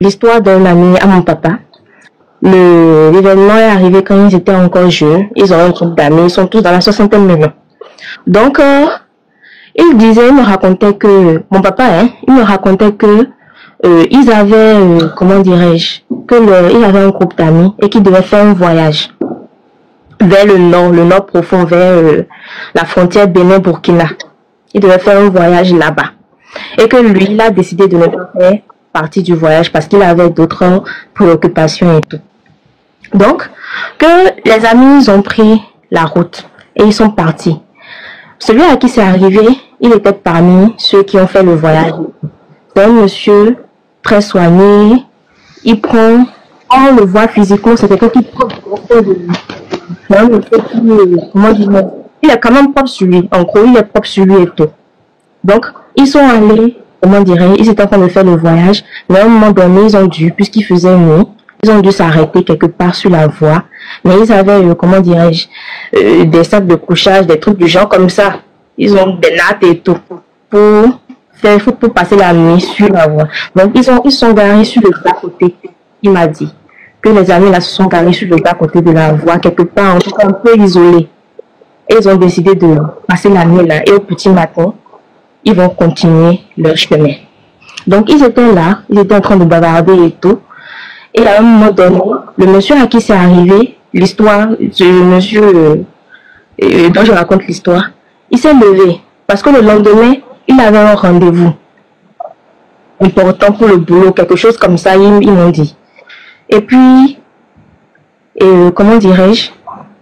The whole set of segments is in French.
l'histoire d'un ami à mon papa. L'événement est arrivé quand ils étaient encore jeunes. Ils ont un groupe d'amis, ils sont tous dans la soixantaine maintenant. Donc, il me racontait que, mon papa, il me racontait que ils avaient, comment dirais-je, ils avaient un groupe d'amis et qu'ils devaient faire un voyage vers le nord profond, vers la frontière Bénin-Burkina. Ils devaient faire un voyage là-bas. Et que lui, il a décidé de ne pas faire partie du voyage parce qu'il avait d'autres préoccupations et tout. Donc, que les amis, ils ont pris la route et ils sont partis. Celui à qui c'est arrivé, il était parmi ceux qui ont fait le voyage. C'est un monsieur très soigné. On le voit physiquement, c'est quelqu'un qui prend comment dire, il est quand même propre sur lui. En gros, il est propre sur lui et tout. Donc, ils sont allés, comment dirais-je, ils étaient en train de faire le voyage, mais à un moment donné, ils ont dû, puisqu'il faisait nuit, ils ont dû s'arrêter quelque part sur la voie. Mais ils avaient, comment dirais-je, des sacs de couchage, des trucs du genre comme ça. Ils ont des nattes et tout pour passer la nuit sur la voie. Donc, ils sont garés sur le bas-côté. Il m'a dit que les amis là se sont garés sur le bas-côté de la voie, quelque part, en tout cas un peu isolés. Et ils ont décidé de passer la nuit là. Et au petit matin, ils vont continuer leur chemin. Donc, ils étaient là, ils étaient en train de bavarder et tout. Et à un moment donné, le monsieur à qui c'est arrivé, l'histoire, le monsieur dont je raconte l'histoire, il s'est levé. Parce que le lendemain, il avait un rendez-vous important pour le boulot, quelque chose comme ça, ils m'ont dit. Et puis, comment dirais-je,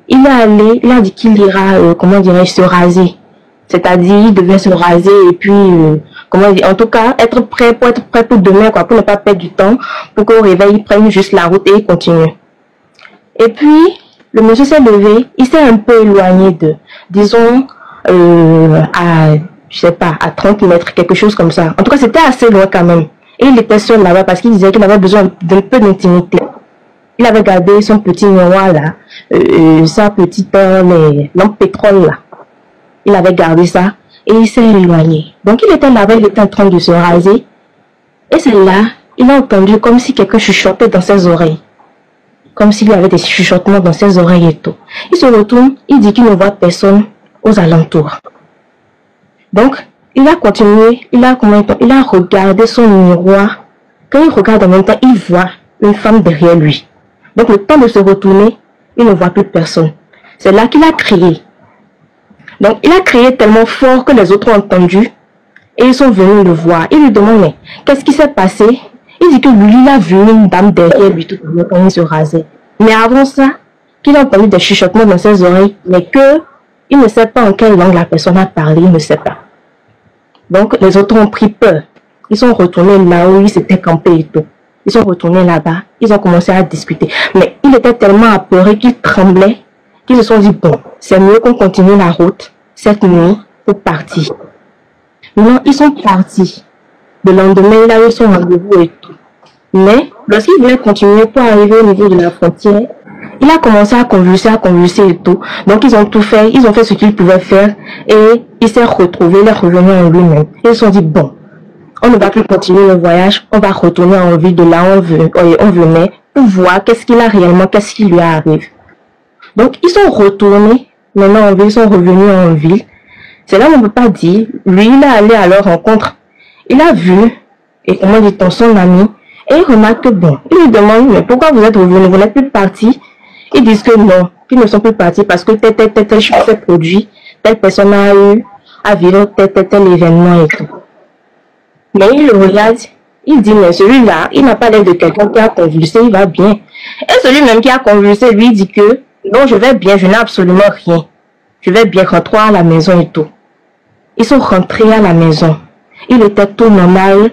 il a dit qu'il ira, comment dirais-je, se raser. C'est-à-dire, il devait se raser et puis, comment dire, en tout cas, être prêt pour demain, quoi, pour ne pas perdre du temps, pour qu'au réveil, il prenne juste la route et il continue. Et puis, le monsieur s'est levé, il s'est un peu éloigné disons, je sais pas, à 30 mètres, quelque chose comme ça. En tout cas, c'était assez loin quand même. Et il était seul là-bas parce qu'il disait qu'il avait besoin d'un peu d'intimité. Il avait gardé son petit miroir là, sa petite lampe pétrole là. Il avait gardé ça et il s'est éloigné. Donc il était là-bas, il était en train de se raser. Et c'est là, il a entendu comme si quelqu'un chuchotait dans ses oreilles. Comme s'il y avait des chuchotements dans ses oreilles et tout. Il se retourne, il dit qu'il ne voit personne aux alentours. Donc, il a continué, il a regardé son miroir. Quand il regarde en même temps, il voit une femme derrière lui. Donc, le temps de se retourner, il ne voit plus personne. C'est là qu'il a crié. Donc, il a crié tellement fort que les autres ont entendu et ils sont venus le voir. Ils lui demandent, mais qu'est-ce qui s'est passé? Il dit que lui, il a vu une dame derrière lui tout le temps quand il se rasait. Mais avant ça, qu'il a entendu des chuchotements dans ses oreilles, mais que il ne sait pas en quelle langue la personne a parlé, il ne sait pas. Donc, les autres ont pris peur. Ils sont retournés là où ils s'étaient campés et tout. Ils sont retournés là-bas. Ils ont commencé à discuter. Mais il était tellement apeuré qu'il tremblait qu'ils se sont dit, bon, c'est mieux qu'on continue la route cette nuit pour partir. Non, ils sont partis. Le lendemain, il a eu son rendez-vous et tout. Mais, lorsqu'il voulait continuer pour arriver au niveau de la frontière, il a commencé à convulser et tout. Donc, ils ont tout fait. Ils ont fait ce qu'ils pouvaient faire. Et il s'est retrouvé, il est revenu en lui-même. Ils se sont dit, bon, on ne va plus continuer le voyage. On va retourner en ville de là où on venait pour voir qu'est-ce qu'il a réellement, qu'est-ce qui lui arrive. Donc, ils sont retournés. Maintenant, en ville, ils sont revenus en ville. C'est là où on ne peut pas dire. Lui, il est allé à leur rencontre. Il a vu, et comment dit-on, son ami. Et il remarque que bon, il lui demande, mais pourquoi vous êtes revenus, vous n'êtes plus partis? Ils disent que non, qu'ils ne sont plus partis parce que tel chose s'est produit, telle personne a vécu tel événement et tout. Mais il le regarde, il dit, mais celui-là, il n'a pas l'air de quelqu'un qui a convulsé, il va bien. Et celui même qui a convulsé, lui, dit que non, je vais bien, je n'ai absolument rien. Je vais bien rentrer à la maison et tout. Ils sont rentrés à la maison. Il était tout normal.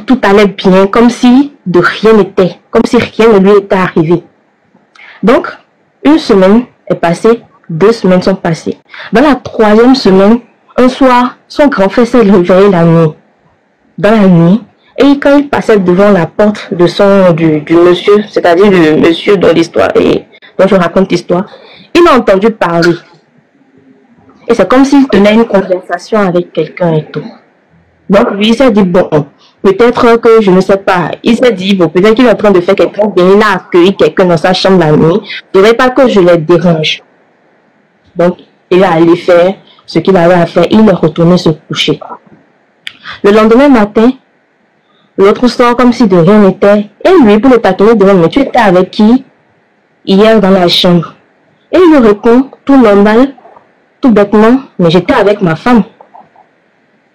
Tout allait bien, comme si de rien n'était, comme si rien ne lui était arrivé. Donc, une semaine est passée, 2 semaines sont passées. Dans la 3e semaine, un soir, son grand frère s'est réveillé dans la nuit, et quand il passait devant la porte du monsieur, c'est-à-dire le monsieur dont je raconte l'histoire, il a entendu parler. Et c'est comme s'il tenait une conversation avec quelqu'un et tout. Donc, lui, il s'est dit, bon, Peut-être que, je ne sais pas, il s'est dit, bon, peut-être qu'il est en train de faire quelque chose, il a accueilli quelqu'un dans sa chambre la nuit, il ne faudrait pas que je les dérange. Donc, il est allé faire ce qu'il avait à faire, il est retourné se coucher. Le lendemain matin, l'autre sort comme si de rien n'était, et lui, pour le tâtonner, demande, mais tu étais avec qui hier dans la chambre? Et il lui répond, tout normal, tout bêtement, mais j'étais avec ma femme.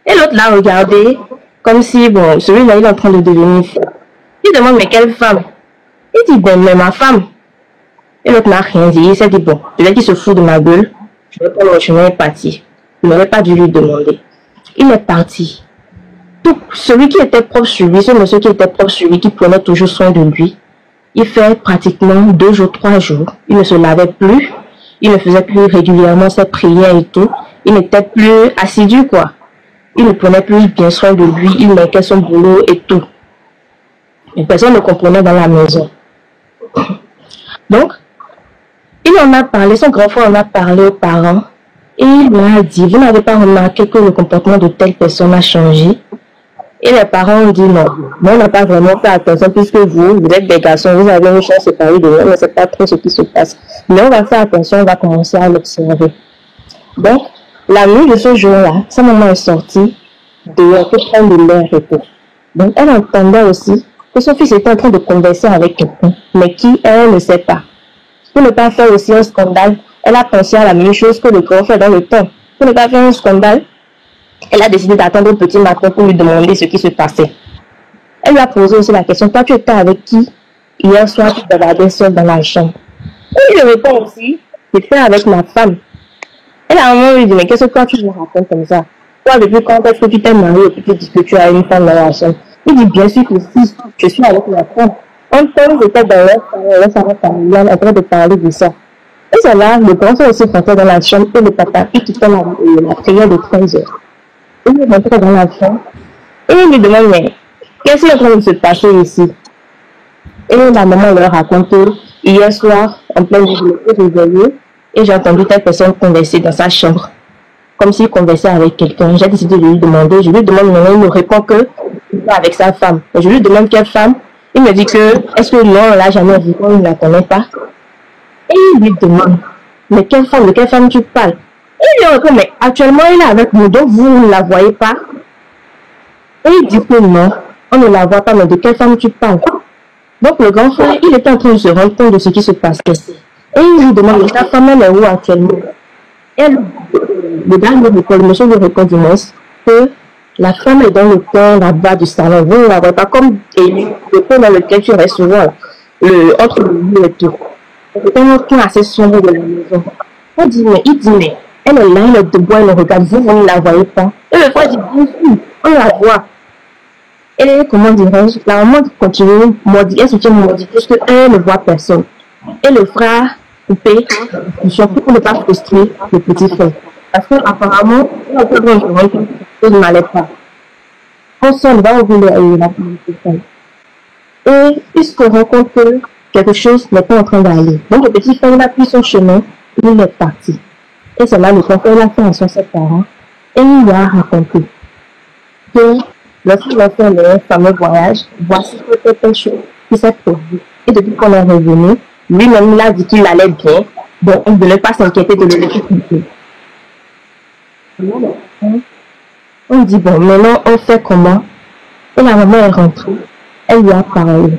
Et l'autre l'a regardé, comme si, bon, celui-là, il est en train de devenir fou. Il demande, mais quelle femme? Il dit, ben, mais ma femme. Et l'autre n'a rien dit. Il s'est dit, bon, peut-être qu'il se fout de ma gueule. Je vais prendre mon chemin et partir. Il n'aurait pas dû lui demander. Il est parti. Tout celui qui était proche sur lui, ce monsieur qui était proche sur lui, qui prenait toujours soin de lui, il fait pratiquement 2 jours, 3 jours. Il ne se lavait plus. Il ne faisait plus régulièrement ses prières et tout. Il n'était plus assidu, quoi. Il ne prenait plus bien soin de lui. Il manquait son boulot et tout. Et personne ne comprenait dans la maison. Donc, il en a parlé, son grand frère en a parlé aux parents. Et il leur a dit, vous n'avez pas remarqué que le comportement de telle personne a changé? Et les parents ont dit non. Mais on n'a pas vraiment fait attention puisque vous êtes des garçons, vous avez une chance séparée de nous, on ne sait pas trop ce qui se passe. Mais on va faire attention, on va commencer à l'observer. Donc, la nuit de ce jour-là, sa maman est sortie dehors pour prendre de l'air et tout. Donc, elle entendait aussi que son fils était en train de converser avec quelqu'un, mais qui, elle ne sait pas. Pour ne pas faire aussi un scandale, elle a pensé à la même chose que le grand frère dans le temps. Pour ne pas faire un scandale, elle a décidé d'attendre un petit matin pour lui demander ce qui se passait. Elle lui a posé aussi la question, toi tu étais avec qui hier soir tu bavardais seul dans la chambre? Et il lui répond aussi, j'étais avec ma femme. Elle a un moment lui dit, mais qu'est-ce que toi tu me racontes comme ça? Toi depuis quand est-ce que tu t'es marié et puis tu dis que tu as une femme dans la chambre? Il dit, bien sûr que si, je suis avec ma femme. Un temps j'étais dans leur salon familial en train de parler de ça. Et c'est là, le grand frère aussi rentrait dans la chambre et le papa, il quittait la prière de 13 heures. Il est rentré dans la chambre et il lui demande, mais qu'est-ce qui est en train de se passer ici? Et la maman leur raconte que hier soir, en pleine nuit, je me suis réveillée et j'ai entendu telle personne converser dans sa chambre, comme s'il conversait avec quelqu'un. J'ai décidé de lui demander, je lui demande, mais il me répond que il est avec sa femme. Et je lui demande quelle femme. Il me dit que, est-ce que non, on l'a jamais vu, on ne la connaît pas. Et il lui demande, mais quelle femme, de quelle femme tu parles? Et il lui répond, mais actuellement il est avec nous, donc vous ne la voyez pas. Et il dit que non, on ne la voit pas, mais de quelle femme tu parles? Donc le grand frère, il était en train de se rendre compte de ce qui se passait. Et il lui demande, mais ta femme elle est où actuellement? Et le gars lui répond, le monsieur lui répond du moins que la femme est dans le coin là-bas du salon. Vous ne la voyez pas comme le coin dans lequel tu restes souvent, entre le mur et tout. C'est un coin assez sombre de la maison. On dit, mais il dit, mais elle est là, elle est debout, elle le regarde, vous ne la voyez pas. Et le frère dit, bien sûr, on la voit. Et comment dirais-je, la maman continue, elle soutient maudit, puisqu'elle ne voit personne. Et le frère coupé, surtout pour ne pas frustrer le petit frère. Parce qu'apparemment, on a besoin de rendre compte que ne n'allait pas. Personne va ouvrir la police. Et puisqu'on rend compte que quelque chose n'est pas en train d'aller. Donc le petit frère, il a pris son chemin, il est parti. Et c'est là le grand frère, il a fait à ses parents. Et il lui a raconté que lorsqu'il a fait le fameux voyage, voici quelque chose qui s'est produit. Et depuis qu'on est revenu, lui-même, il a dit qu'il allait bien. Donc, on ne devait pas s'inquiéter de l'électricité. On dit, bon, maintenant, on fait comment? Et la maman est rentrée. Elle lui a parlé.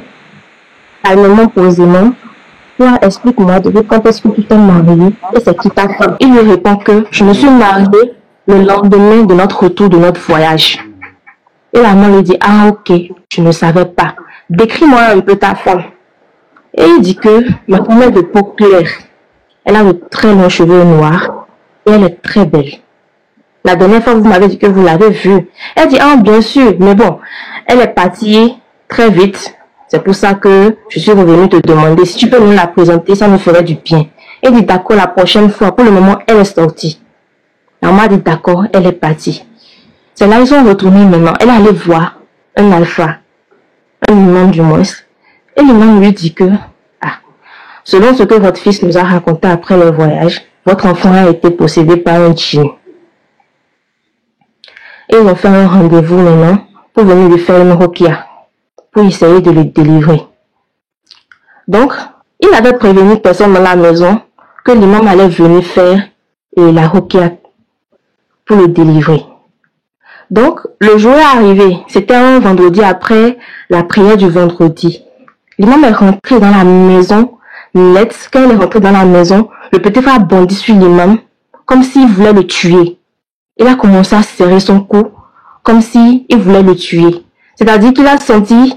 Calmement, posément. Toi, explique-moi, depuis quand est-ce que tu t'es mariée? Et c'est qui ta femme? Il lui répond que je me suis mariée le lendemain de notre retour de notre voyage. Et la maman lui dit, ah ok, je ne savais pas. Décris-moi un peu ta femme. Et il dit que ma femme est de peau claire. Elle a de très longs cheveux noirs et elle est très belle. La dernière fois, vous m'avez dit que vous l'avez vue. Elle dit, ah bien sûr, mais bon, elle est partie très vite. C'est pour ça que je suis revenue te demander si tu peux nous la présenter, ça me ferait du bien. Elle dit, d'accord, la prochaine fois. Pour le moment, elle est sortie. La maman a dit, d'accord, elle est partie. C'est là ils sont retournés maintenant. Elle est allée voir un alpha, un imam du moins. Et l'imam lui dit que, selon ce que votre fils nous a raconté après le voyage, votre enfant a été possédé par un djinn. Et ils ont fait un rendez-vous maintenant pour venir lui faire une roquia, pour essayer de le délivrer. Donc, il avait prévenu personne dans la maison que l'imam allait venir faire la roquia pour le délivrer. Donc, le jour est arrivé, c'était un vendredi après la prière du vendredi. L'imam est rentré dans la maison, net. Quand il est rentré dans la maison, le petit frère a bondi sur l'imam, comme s'il voulait le tuer. Il a commencé à serrer son cou, comme s'il voulait le tuer. C'est-à-dire qu'il a senti,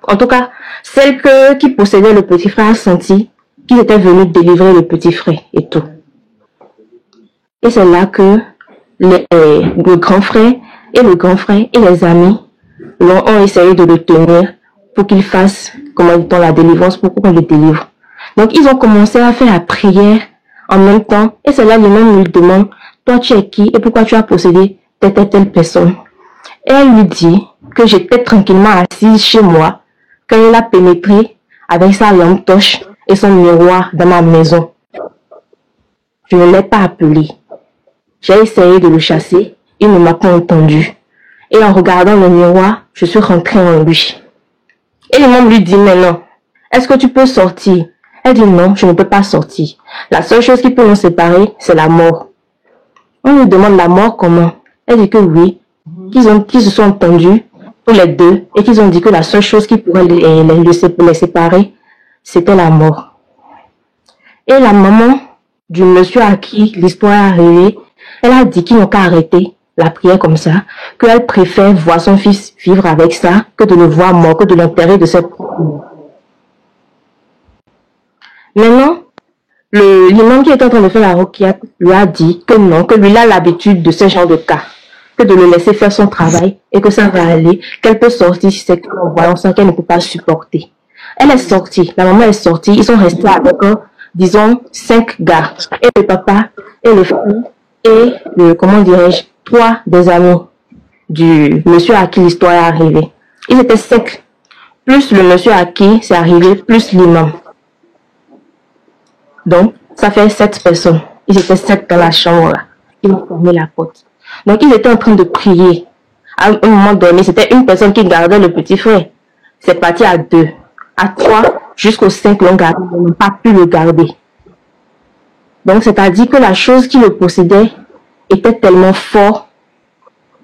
en tout cas, celle qui possédait le petit frère a senti qu'il était venu délivrer le petit frère et tout. Et c'est là que le grand frère et les amis ont essayé de le tenir pour qu'il fasse, comment dit-on, la délivrance, pour qu'on le délivre. Donc, ils ont commencé à faire la prière en même temps. Et c'est là l'imam lui demande, toi tu es qui et pourquoi tu as possédé telle personne. Et elle lui dit que j'étais tranquillement assise chez moi quand il a pénétré avec sa lampe torche et son miroir dans ma maison. Je ne l'ai pas appelé. J'ai essayé de le chasser, il ne m'a pas entendu. Et en regardant le miroir, je suis rentrée en lui. Et l'imam lui dit, mais non, est-ce que tu peux sortir? Elle dit, non, je ne peux pas sortir. La seule chose qui peut nous séparer, c'est la mort. On lui demande la mort comment? Elle dit que oui, qu'ils se sont entendus, tous les deux, et qu'ils ont dit que la seule chose qui pourrait les séparer, c'était la mort. Et la maman du monsieur à qui l'histoire est arrivée, elle a dit qu'ils n'ont qu'à arrêter la prière comme ça, qu'elle préfère voir son fils vivre avec ça, que de le voir mort, que de l'enterrer de ses propres mains. Maintenant, l'imam qui était en train de faire la roquia lui a dit que non, que lui il a l'habitude de ce genre de cas, que de le laisser faire son travail et que ça va aller, qu'elle peut sortir si c'est qu'en voyant ça qu'elle ne peut pas supporter. Elle est sortie, la maman est sortie, ils sont restés avec disons 5 gars, et le papa, et le frère, et comment dirais-je, 3 des amis du monsieur à qui l'histoire est arrivée. Ils étaient 5, plus le monsieur à qui c'est arrivé, plus l'imam. Donc, ça fait 7 personnes. Ils étaient 7 dans la chambre là. Ils ont fermé la porte. Donc, ils étaient en train de prier. À un moment donné, c'était une personne qui gardait le petit frère. C'est parti à 2, à 3, jusqu'aux 5 l'ont gardé. Ils n'ont pas pu le garder. Donc, c'est-à-dire que la chose qui le possédait était tellement fort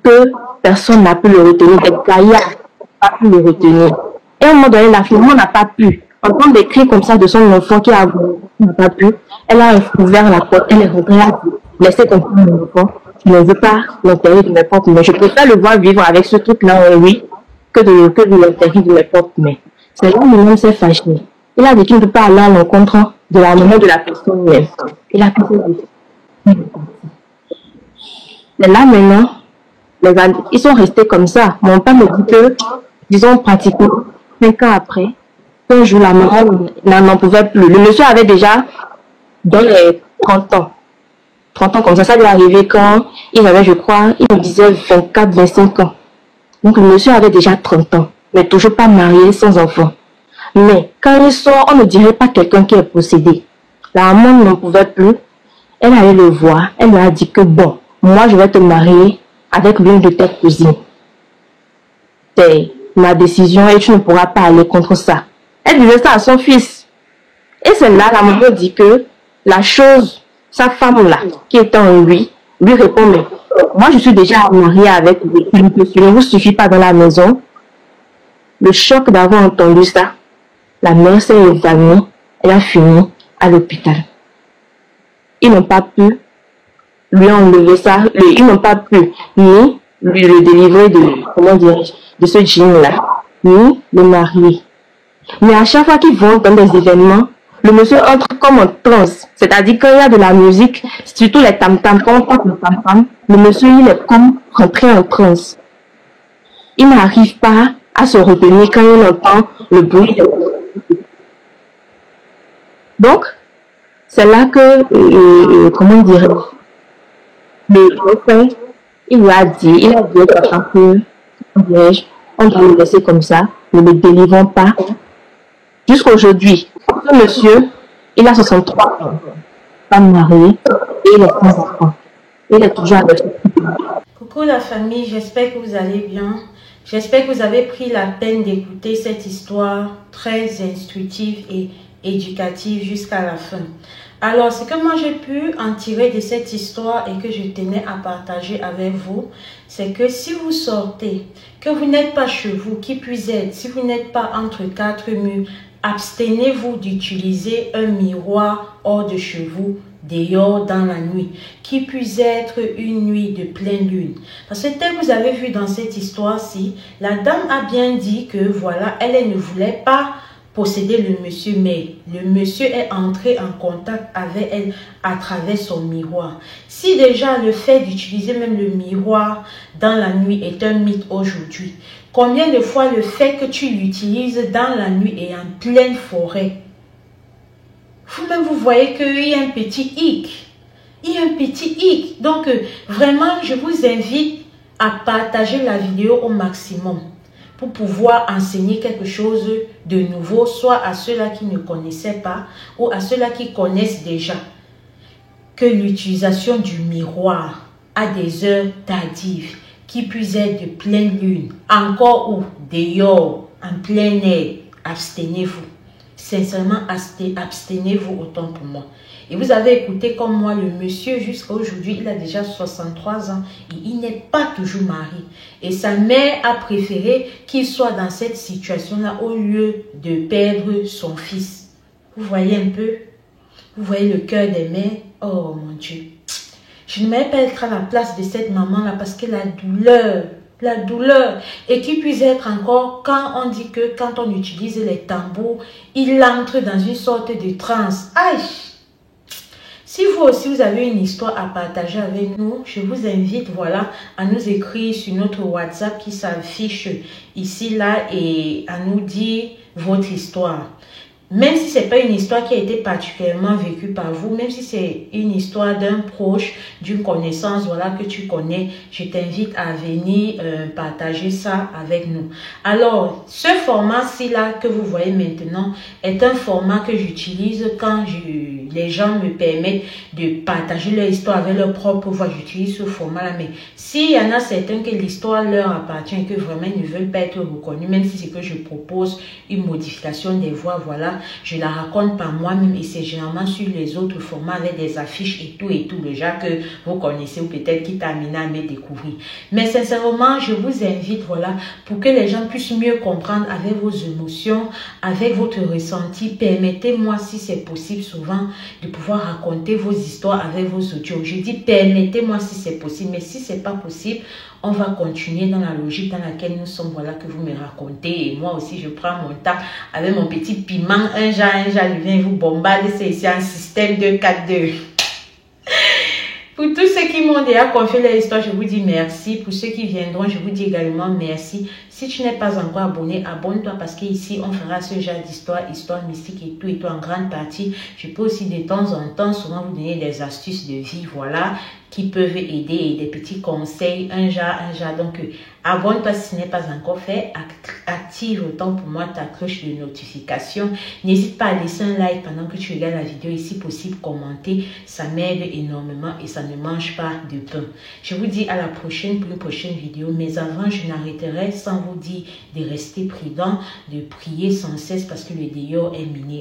que personne n'a pu le retenir. Des gaillards n'ont pas pu le retenir. Et à un moment donné, la fille n'a pas pu. Entendre des cris comme ça de son enfant qui n'a pas pu, elle a ouvert la porte, elle est rentrée, elle a dit, laissez comprendre mon enfant, je ne veux pas l'enterrer de mes propres mains. Je préfère le voir vivre avec ce truc-là en lui que de l'enterrer de mes propres mains. C'est là où l'homme s'est fâché. Il a dit qu'il ne peut pas aller à l'encontre de la maman de la personne même. Il a pris ses décisions. Mais là maintenant, ils sont restés comme ça. Mon père me dit que, disons pratiquement 5 ans après, un jour, la maman n'en pouvait plus. Le monsieur avait déjà dans les 30 ans. 30 ans comme ça lui est arrivé quand il avait, je crois, il me disait 24, 25 ans. Donc le monsieur avait déjà 30 ans, mais toujours pas marié, sans enfant. Mais quand il sort, on ne dirait pas quelqu'un qui est possédé. La maman n'en pouvait plus. Elle allait le voir. Elle lui a dit que bon, moi je vais te marier avec l'une de tes cousines. C'est ma décision et tu ne pourras pas aller contre ça. Elle disait ça à son fils. Et c'est là la maman dit que la chose, sa femme-là, qui est en lui répond, mais moi je suis déjà mariée avec lui. Il ne vous suffit pas dans la maison. Le choc d'avoir entendu ça, la mère s'est évanouie, elle a fini à l'hôpital. Ils n'ont pas pu lui enlever ça, ils n'ont pas pu ni lui le délivrer de ce djinn-là, ni le marier. Mais à chaque fois qu'ils vont dans des événements, le monsieur entre comme en transe. C'est-à-dire quand il y a de la musique, surtout les tam-tams, quand on porte le tam-tam, le monsieur il est comme rentré en transe. Il n'arrive pas à se retenir quand il entend le bruit. Donc, c'est là que, comment dire, le frère, il lui a dit au papa que, on doit le laisser comme ça, ne le délivrons pas. Jusqu'à aujourd'hui, ce monsieur, il a 63 ans, pas marié, et il est sans enfant. Il est toujours avec lui. Coucou la famille, j'espère que vous allez bien. J'espère que vous avez pris la peine d'écouter cette histoire très instructive et éducative jusqu'à la fin. Alors, ce que moi j'ai pu en tirer de cette histoire et que je tenais à partager avec vous, c'est que si vous sortez, que vous n'êtes pas chez vous, qui puisse être, si vous n'êtes pas entre quatre murs, abstenez-vous d'utiliser un miroir hors de chez vous, dehors dans la nuit, qui puisse être une nuit de pleine lune. Parce que tel que vous avez vu dans cette histoire-ci, la dame a bien dit que voilà, elle ne voulait pas posséder le monsieur, mais le monsieur est entré en contact avec elle à travers son miroir. Si déjà le fait d'utiliser même le miroir dans la nuit est un mythe aujourd'hui, combien de fois le fait que tu l'utilises dans la nuit et en pleine forêt, vous-même vous voyez qu'il y a un petit hic. Il y a un petit hic. Donc vraiment, je vous invite à partager la vidéo au maximum pour pouvoir enseigner quelque chose de nouveau, soit à ceux-là qui ne connaissaient pas ou à ceux-là qui connaissent déjà que l'utilisation du miroir à des heures tardives, qui puisse être de pleine lune, encore ou dehors, en plein air, abstenez-vous. Sincèrement, abstenez-vous autant pour moi. Et vous avez écouté comme moi, le monsieur jusqu'à aujourd'hui, il a déjà 63 ans et il n'est pas toujours marié. Et sa mère a préféré qu'il soit dans cette situation-là au lieu de perdre son fils. Vous voyez un peu? Vous voyez le cœur des mères? Oh mon Dieu! Je ne m'aime pas être à la place de cette maman-là parce que la douleur, et qui puisse être encore quand on dit que quand on utilise les tambours, il entre dans une sorte de transe. Aïe! Si vous aussi vous avez une histoire à partager avec nous, je vous invite voilà, à nous écrire sur notre WhatsApp qui s'affiche ici, là, et à nous dire votre histoire. Même si ce n'est pas une histoire qui a été particulièrement vécue par vous, même si c'est une histoire d'un proche, d'une connaissance voilà, que tu connais, je t'invite à venir partager ça avec nous. Alors, ce format-ci là que vous voyez maintenant est un format que j'utilise quand les gens me permettent de partager leur histoire avec leur propre voix. J'utilise ce format-là, mais s'il y en a certains que l'histoire leur appartient et que vraiment ils ne veulent pas être reconnus, même si c'est que je propose une modification des voix, voilà, je la raconte par moi-même et c'est généralement sur les autres formats avec des affiches et tout, déjà que vous connaissez ou peut-être qui t'a amené à me découvrir. Mais sincèrement, je vous invite, voilà, pour que les gens puissent mieux comprendre avec vos émotions, avec votre ressenti. Permettez-moi, si c'est possible souvent, de pouvoir raconter vos histoires avec vos audios. Je dis permettez-moi si c'est possible, mais si c'est pas possible, on va continuer dans la logique dans laquelle nous sommes, voilà, que vous me racontez. Et moi aussi, je prends mon temps avec mon petit piment. Un jour, je viens vous bombarder. C'est ici un système 2-4-2. Pour tous ceux qui m'ont déjà confié leur histoire, je vous dis merci. Pour ceux qui viendront, je vous dis également merci. Si tu n'es pas encore abonné, abonne-toi parce qu'ici, on fera ce genre d'histoire, histoire mystique et tout en grande partie. Je peux aussi de temps en temps souvent vous donner des astuces de vie, voilà, qui peuvent aider et des petits conseils, un genre. Donc, abonne-toi si ce n'est pas encore fait. Active autant pour moi ta cloche de notification. N'hésite pas à laisser un like pendant que tu regardes la vidéo. Et si possible, commenter. Ça m'aide énormément et ça ne mange pas de pain. Je vous dis à la prochaine pour une prochaine vidéo. Mais avant, je n'arrêterai sans vous dire de rester prudent, de prier sans cesse parce que le dehors est miné.